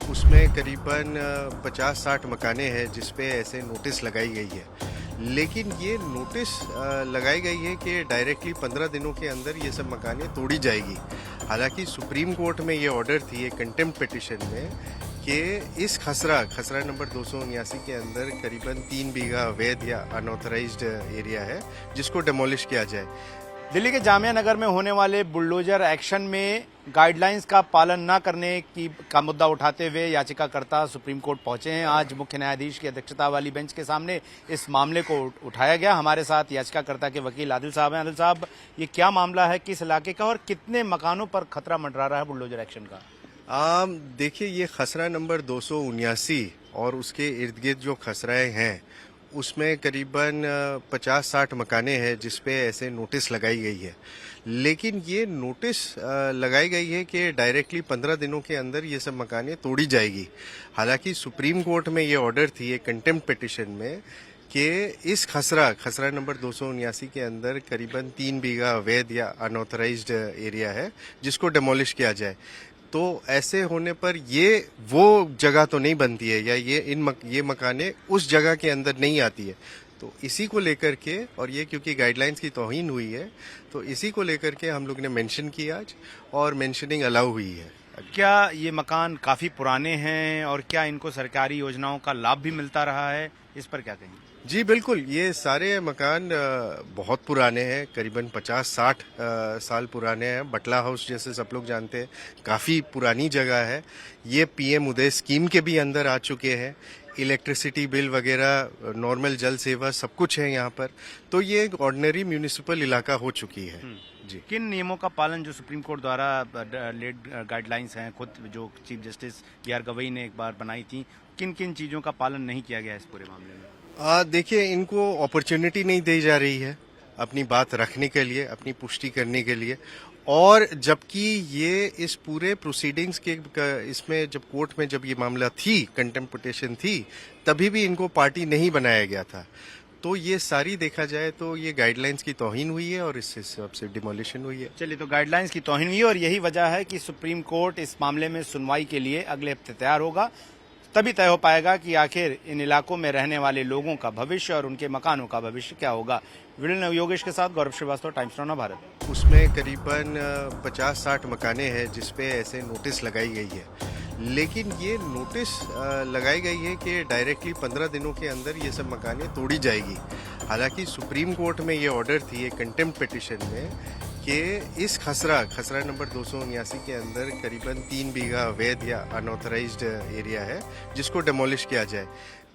उसमें करीबन 50-60 मकाने हैं जिस पे ऐसे नोटिस लगाई गई है। लेकिन ये नोटिस लगाई गई है कि डायरेक्टली 15 दिनों के अंदर ये सब मकानें तोड़ी जाएगी। हालांकि सुप्रीम कोर्ट में ये ऑर्डर थी एक कंटेम्प्ट पिटिशन में कि इस खसरा नंबर 279 के अंदर करीबन 3 बीघा अवैध या अनऑथराइज्ड एरिया है जिसको डेमोलिश किया जाए। दिल्ली के जामिया नगर में होने वाले बुलडोजर एक्शन में गाइडलाइंस का पालन न करने का मुद्दा उठाते हुए याचिकाकर्ता सुप्रीम कोर्ट पहुंचे हैं। आज मुख्य न्यायाधीश की अध्यक्षता वाली बेंच के सामने इस मामले को उठाया गया। हमारे साथ याचिकाकर्ता के वकील आदिल साहब हैं। आदिल साहब, ये क्या मामला है, किस इलाके का और कितने मकानों पर खतरा मंडरा रहा है बुलडोजर एक्शन का? देखिए, ये खसरा नंबर 279 और उसके इर्द गिर्द जो खसराएं हैं उसमें करीबन 50-60 मकाने हैं जिस पे ऐसे नोटिस लगाई गई है। लेकिन ये नोटिस लगाई गई है कि डायरेक्टली 15 दिनों के अंदर ये सब मकानें तोड़ी जाएगी। हालांकि सुप्रीम कोर्ट में ये ऑर्डर थी एक कंटेम्प्ट पिटिशन में कि इस खसरा नंबर 279 के अंदर करीबन 3 बीघा अवैध या अनऑथराइज्ड एरिया है जिसको डेमोलिश किया जाए। तो ऐसे होने पर ये वो जगह तो नहीं बनती है या ये मकाने उस जगह के अंदर नहीं आती है। तो इसी को लेकर के, और ये क्योंकि गाइडलाइंस की तौहीन हुई है तो इसी को लेकर के हम लोग ने मेंशन किया आज और मेंशनिंग अलाउ हुई है। क्या ये मकान काफी पुराने हैं और क्या इनको सरकारी योजनाओं का लाभ भी मिलता रहा है, इस पर क्या कहेंगे? जी बिल्कुल, ये सारे मकान बहुत पुराने हैं, करीबन 50-60 साल पुराने हैं। बटला हाउस जैसे सब लोग जानते हैं काफ़ी पुरानी जगह है। ये पीएम उदय स्कीम के भी अंदर आ चुके हैं। इलेक्ट्रिसिटी बिल वगैरह, नॉर्मल जल सेवा सब कुछ है यहाँ पर। तो ये एक ऑर्डिनरी म्यूनिसिपल इलाका हो चुकी है। जी, किन नियमों का पालन जो सुप्रीम कोर्ट द्वारा लेड गाइडलाइंस हैं, खुद जो चीफ जस्टिस BR गवई ने एक बार बनाई थी, किन किन चीजों का पालन नहीं किया गया इस पूरे मामले में? देखिए, इनको अपॉर्चुनिटी नहीं दी जा रही है अपनी बात रखने के लिए, अपनी पुष्टि करने के लिए। और जबकि ये इस पूरे प्रोसीडिंग्स के इसमें जब कोर्ट में जब ये मामला थी, कंटेम्प्ट पिटिशन थी, तभी भी इनको पार्टी नहीं बनाया गया था। तो ये सारी देखा जाए तो ये गाइडलाइंस की तौहीन हुई है और इस हिसाब से डिमोलिशन हुई है। चलिए, तो गाइडलाइंस की तौहीन हुई है और यही वजह है कि सुप्रीम कोर्ट इस मामले में सुनवाई के लिए अगले हफ्ते तैयार होगा। तभी तय हो पाएगा कि आखिर इन इलाकों में रहने वाले लोगों का भविष्य और उनके मकानों का भविष्य क्या होगा। वीडियो योगेश के साथ गौरव श्रीवास्तव, टाइम्स नाउ भारत। उसमें करीबन 50-60 मकाने हैं जिस पे ऐसे नोटिस लगाई गई है। लेकिन ये नोटिस लगाई गई है कि डायरेक्टली 15 दिनों के अंदर ये सब मकानें तोड़ी जाएगी। हालांकि सुप्रीम कोर्ट में ये ऑर्डर थी एक कंटेम्प्ट पिटिशन में कि इस खसरा नंबर 279 के अंदर करीबन 3 बीघा अवैध या अनऑथराइज्ड एरिया है जिसको डेमोलिश किया जाए।